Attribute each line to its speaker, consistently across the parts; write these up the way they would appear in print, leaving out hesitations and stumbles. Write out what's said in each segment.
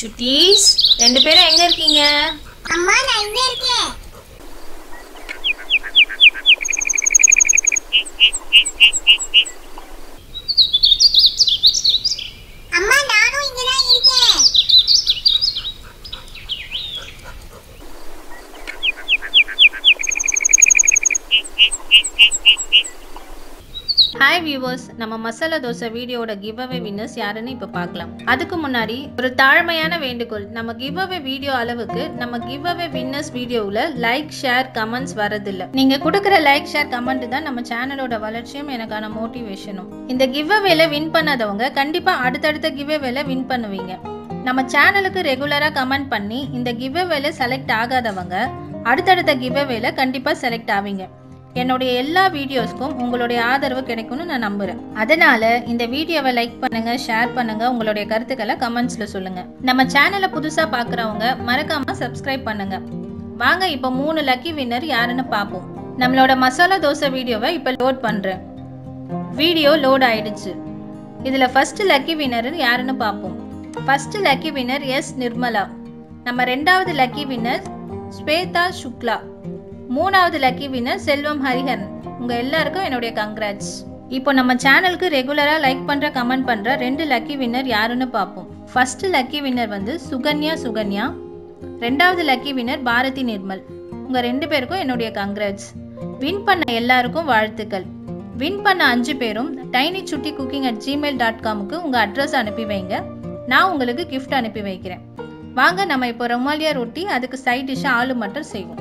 Speaker 1: சுட்டீஸ் ரெண்டு பேரும் எங்க இருக்கீங்க?
Speaker 2: அம்மா நான் இங்க இருக்கேன். அம்மா நானும் இங்க தான் இருக்கேன்.
Speaker 1: ஹாய் வியூவர்ஸ், நம்ம மசாலா தோசை வீடியோட கிவ் அவே வின்னர்ஸ் யாருன்னு இப்போ பார்க்கலாம். அதுக்கு முன்னாடி ஒரு தாழ்மையான வேண்டுகோள், நம்ம கிவ் அவே வீடியோ அளவுக்கு நம்ம கிவ் அவே வின்னர்ஸ் வீடியோவில் லைக் ஷேர் கமெண்ட்ஸ் வரதில்லை. நீங்கள் கொடுக்குற லைக் ஷேர் கமெண்ட் தான் நம்ம சேனலோட வளர்ச்சியும் எனக்கான மோட்டிவேஷனும். இந்த கிவ் அவேல வின் பண்ணாதவங்க கண்டிப்பாக அடுத்தடுத்த கிவ் அவேல வின் பண்ணுவீங்க. நம்ம சேனலுக்கு ரெகுலராக கமெண்ட் பண்ணி இந்த கிவ் அவேல செலக்ட் ஆகாதவங்க அடுத்தடுத்த கிவ் அவேல கண்டிப்பாக செலக்ட் ஆவீங்க. என்னுடைய எல்லா வீடியோஸ்க்கும் உங்களுடைய ஆதரவு கிடைக்கும்னு நான் நம்புறேன். அதனால இந்த வீடியோவை லைக் பண்ணுங்க, ஷேர் பண்ணுங்க, உங்களுடைய கருத்துக்களை கமெண்ட்ஸ்ல சொல்லுங்க. நம்ம சேனலை புதுசா பாக்குறவங்க மறக்காம சப்ஸ்கிரைப் பண்ணுங்க. வாங்க இப்போ 3 லக்கி வின்னர் யாருன்னு பார்ப்போம். நம்மளோட மசாலா தோசை வீடியோவை இப்போ லோட் பண்றேன். வீடியோ லோட் ஆயிடுச்சு. இதுல ஃபர்ஸ்ட் லக்கி வின்னர் யாருன்னு பார்ப்போம். First lucky winner S Nirmala. நம்ம ரெண்டாவது லக்கி வின்னர் ஸ்வேதா சுக்லா. மூணாவது லக்கி வின்னர் செல்வம் ஹரிஹரன். உங்க எல்லாருக்கும் என்னுடைய கங்க்ராட்ஸ். இப்போ நம்ம சேனலுக்கு ரெகுலரா லைக் பண்ற கமெண்ட் பண்ற 2 லக்கி வின்னர் யாருன்னு பார்ப்போம். ஃபர்ஸ்ட் லக்கி வின்னர் வந்து சுகன்யா. ரெண்டாவது லக்கி வின்னர் பாரதி நிர்மல். உங்க 2 பேருக்கும் என்னுடைய கங்க்ராட்ஸ். வின் பண்ண எல்லாருக்கும் வாழ்த்துக்கள். வின் பண்ண 5 பேரும் tinychutticooking@gmail.com உங்க அட்ரஸ் அனுப்பி வைங்க. நான் உங்களுக்கு கிஃப்ட் அனுப்பி வைக்கிறேன். வாங்க நம்ம இப்போ ருமாலியா ரொட்டி அதுக்கு சைட் டிஷ் ஆலு மட்டர் செய்வோம்.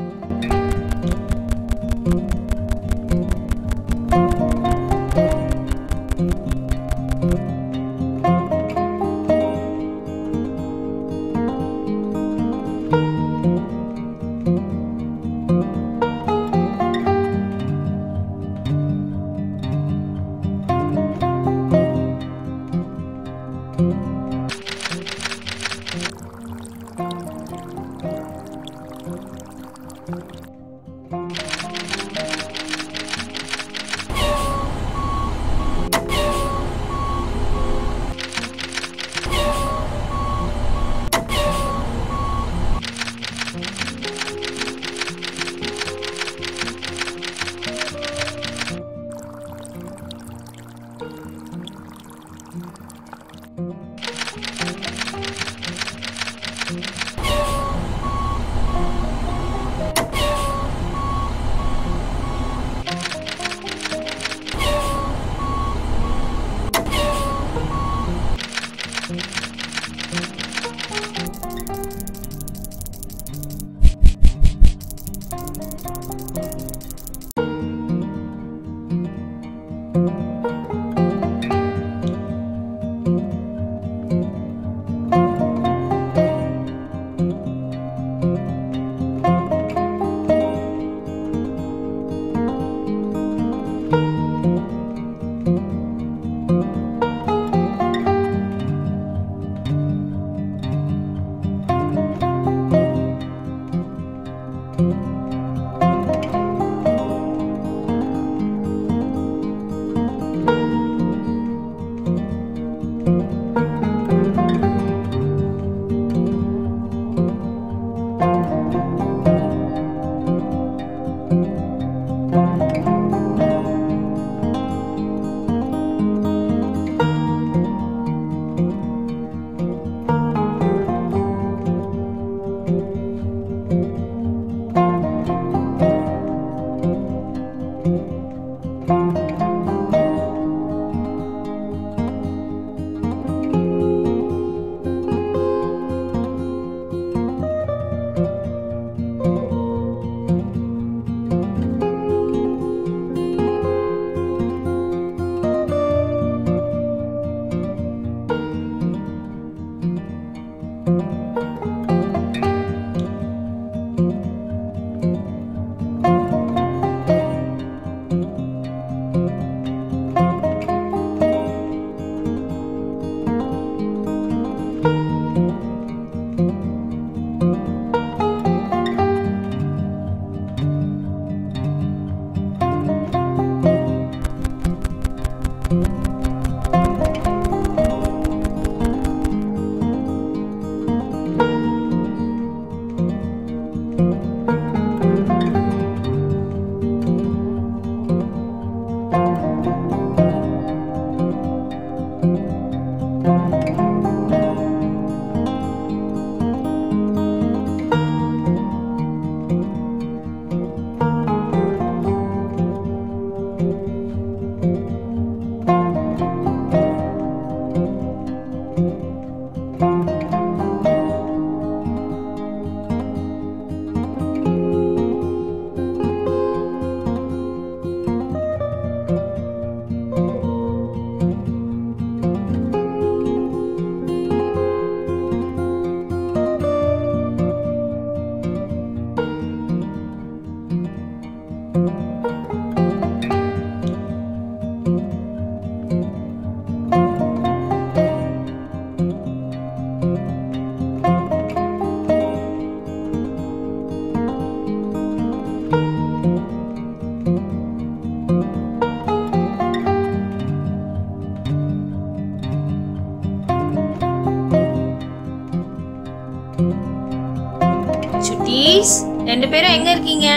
Speaker 1: குட்டீஸ், ரெண்டு பேரும் எங்க இருக்கீங்க?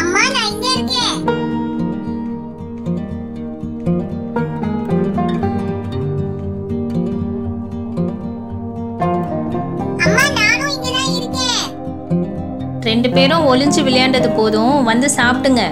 Speaker 2: அம்மா நான் இங்க இருக்கேன். அம்மா நானும் இங்க தான் இருக்கேன்.
Speaker 1: ரெண்டு பேரும் ஒளிஞ்சு விளையாண்டது போதும், வந்து சாப்பிடுங்க.